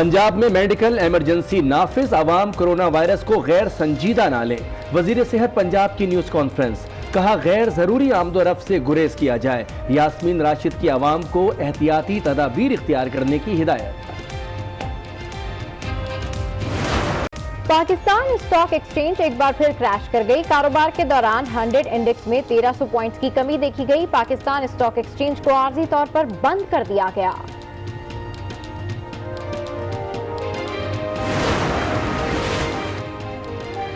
पंजाब में medical emergency नाफिज, आवाम corona virus को गैर संजीदा ना लें। वजीर सेहत पंजाब की न्यूज़ कॉन्फ्रेंस, कहा गैर जरूरी आमदोरफ्त से गुरेज किया जाए। यास्मीन राशिद की आवाम को एहतियाती तदाबीर इख्तियार करने की हिदायत। पाकिस्तान स्टॉक एक्सचेंज एक बार फिर क्रैश कर गई। कारोबार के दौरान 100 इंडेक्स में 1300 पॉइंट्स की कमी देखी गई। पाकिस्तान स्टॉक एक्सचेंज को आर्जी तौर पर बंद कर दिया गया।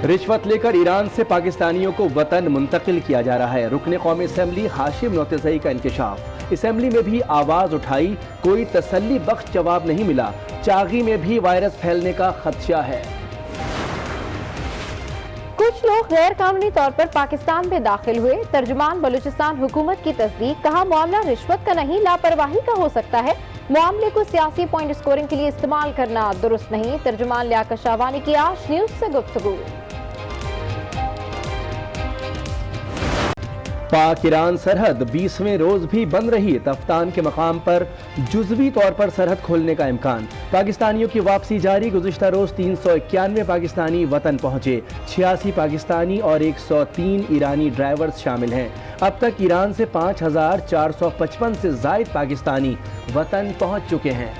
रिश्वत लेकर ईरान से पाकिस्तानियों को वतन मुंतकिल किया जा रहा है। रुकने कौमी असम्बली हाशिम नौतज़ई का इंकशाफ। असम्बली में भी आवाज उठाई, कोई तसल्ली बख्श जवाब नहीं मिला। चागी में भी वायरस फैलने का खदशा है। कुछ लोग गैर कानूनी तौर पर पाकिस्तान में दाखिल हुए। तर्जुमान बलूचिस्तान हुकूमत की तस्दीक, कहा मामला रिश्वत का नहीं लापरवाही का हो सकता है। मामले को सियासी पॉइंट स्कोरिंग के लिए इस्तेमाल करना दुरुस्त नहीं। तर्जुमान लियाकत शाहवानी की आज न्यूज़ से गुफ्तगू। पाक ईरान सरहद 20वें रोज भी बंद रही। तफ्तान के मकाम पर जुज़वी तौर पर सरहद खोलने का इम्कान। पाकिस्तानियों की वापसी जारी। गुज़िश्ता रोज 391 पाकिस्तानी वतन पहुंचे। 86 पाकिस्तानी और 103 ईरानी ड्राइवर्स शामिल हैं। अब तक ईरान से 5455 से ज़ायद पाकिस्तानी वतन पहुंच चुके हैं।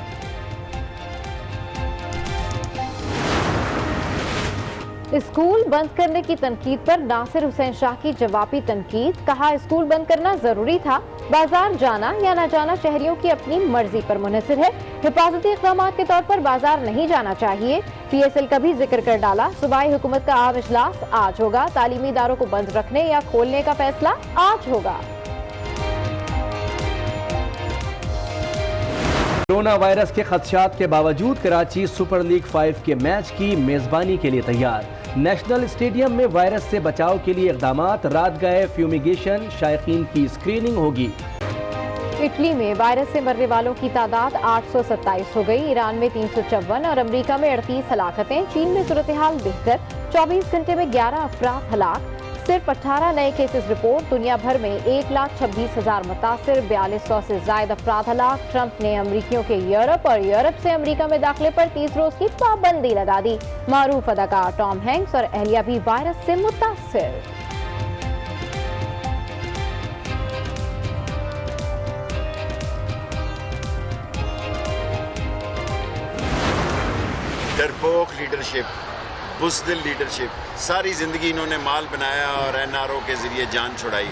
स्कूल बंद करने की तनकीद पर नासिर हुसैन शाह की जवाबी तनकीद, कहा स्कूल बंद करना जरूरी था। बाजार जाना या न जाना शहरियों की अपनी मर्जी पर मुनहसिर है। हिफाजती इक़दाम के तौर पर बाजार नहीं जाना चाहिए। PSL का भी जिक्र कर डाला। सूबाई हुकूमत का आम इजलास आज होगा। तालीमी इदारों को बंद रखने या खोलने का फैसला आज होगा। कोरोना वायरस के खदशात के बावजूद कराची सुपर लीग 5 के मैच की मेजबानी के लिए तैयार। नेशनल स्टेडियम में वायरस से बचाव के लिए इक़दामात। रात गए फ्यूमिगेशन, शायकीन की स्क्रीनिंग होगी। इटली में वायरस से मरने वालों की तादाद 827 हो गई। ईरान में 354 और अमेरिका में 38 हलाकतें। चीन में सूरत हाल बेहतर, 24 घंटे में 11 अफराद हलाक। सिर्फ 18 नए केसेस रिपोर्ट। दुनिया भर में 1,26,000 मुतासिर, 4200 से ज्यादा अफराद हलाक। ट्रंप ने अमरीकियों के यूरोप और यूरोप से अमरीका में दाखिले पर 30 रोज की पाबंदी लगा दी। मारूफ अदाकार टॉम हैंक्स और अहलिया भी वायरस से मुतासिर। डरपोक लीडरशिप, बुज़दिल लीडरशिप, सारी ज़िंदगी इन्होंने माल बनाया और NRO के ज़रिए जान छुड़ाई।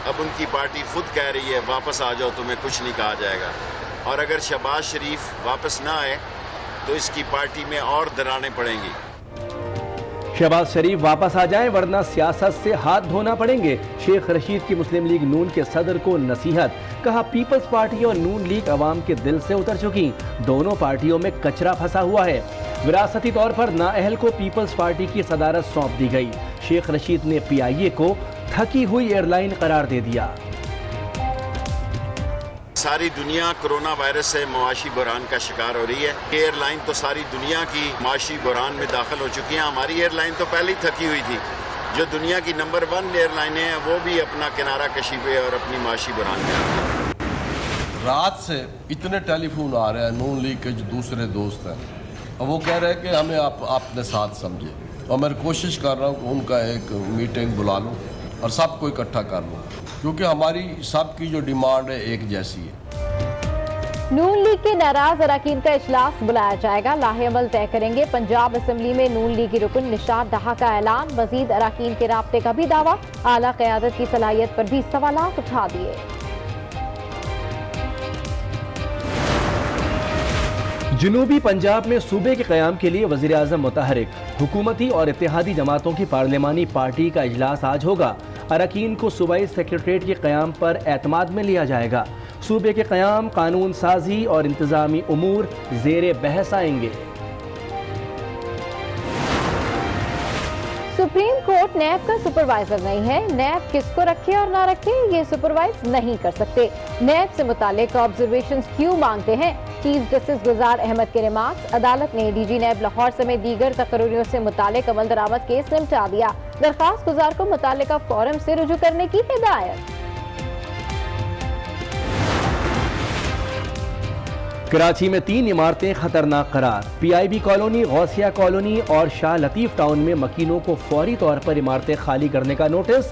अब उनकी पार्टी खुद कह रही है वापस आ जाओ, तुम्हें कुछ नहीं कहा जाएगा। और अगर शहबाज शरीफ वापस ना आए तो इसकी पार्टी में और दरारें पड़ेंगी। शहबाज शरीफ वापस आ जाएं वरना सियासत से हाथ धोना पड़ेंगे। शेख रशीद की मुस्लिम लीग नून के सदर को नसीहत, कहा पीपल्स पार्टी और नून लीग अवाम के दिल से उतर चुकी। दोनों पार्टियों में कचरा फंसा हुआ है। विरासती तौर पर नाअहल को पीपल्स पार्टी की सदारत सौंप दी गई। शेख रशीद ने PIA को थकी हुई एयरलाइन करार दे दिया। सारी दुनिया कोरोना वायरस से मुआशी बहरान का शिकार हो रही है। एयरलाइन तो सारी दुनिया की मुआशी बहरान में दाखिल हो चुकी है। हमारी एयरलाइन तो पहले ही थकी हुई थी। जो दुनिया की नंबर 1 एयरलाइनें हैं वो भी अपना किनारा कशी पे और अपनी मुआशी बहरान में आ रही है। रात से इतने टेलीफोन आ रहे हैं नून लीग के जो दूसरे दोस्त हैं, और वो कह रहे हैं कि हमें आप अपने साथ समझे। और मैं कोशिश कर रहा हूँ कि उनका एक मीटिंग बुला लूँ और सबको इकट्ठा कर लूँ, क्योंकि हमारी सबकी जो डिमांड है एक जैसी है। नून लीग के नाराज अरकान का इजलास बुलाया जाएगा। लाहेअमल तय करेंगे। पंजाब असम्बली में नून लीगी रुकन निशात दहा का ऐलान। मजीद अरकान के राब्ते का भी दावा। आला क़यादत की सलाहियत पर भी सवालात उठा दिए। जनूबी पंजाब में सूबे के क़याम के लिए वज़ीर आज़म मुतहरिक। हुकूमती और इत्तेहादी जमातों की पार्लिमानी पार्टी का इजलास आज होगा। अरकान को सूबाई सेक्रेटरीट के क़याम पर एतमाद में लिया जाएगा। सूबे के क़याम, कानून साजी और इंतज़ामी उमूर ज़ेरे बहस आएंगे। सुप्रीम कोर्ट नैब का सुपरवाइजर नहीं है। नैब किसको रखे और ना रखे ये सुपरवाइज नहीं कर सकते। नैब से मुतालिक ऑब्जर्वेशंस क्यों मांगते हैं? चीफ जस्टिस गुलजार अहमद के रिमार्क्स। अदालत ने DG नैब लाहौर समेत दीगर तकरीरों से मुतालिक अमल दरामद केस निपटा दिया। दरखास्त गुजार को मुतालिका फोरम से रुजू करने की हिदायत। कराची में 3 इमारतें खतरनाक करार। PIB कॉलोनी, गौसिया कॉलोनी और शाह लतीफ टाउन में मकीनों को फौरी तौर पर इमारतें खाली करने का नोटिस।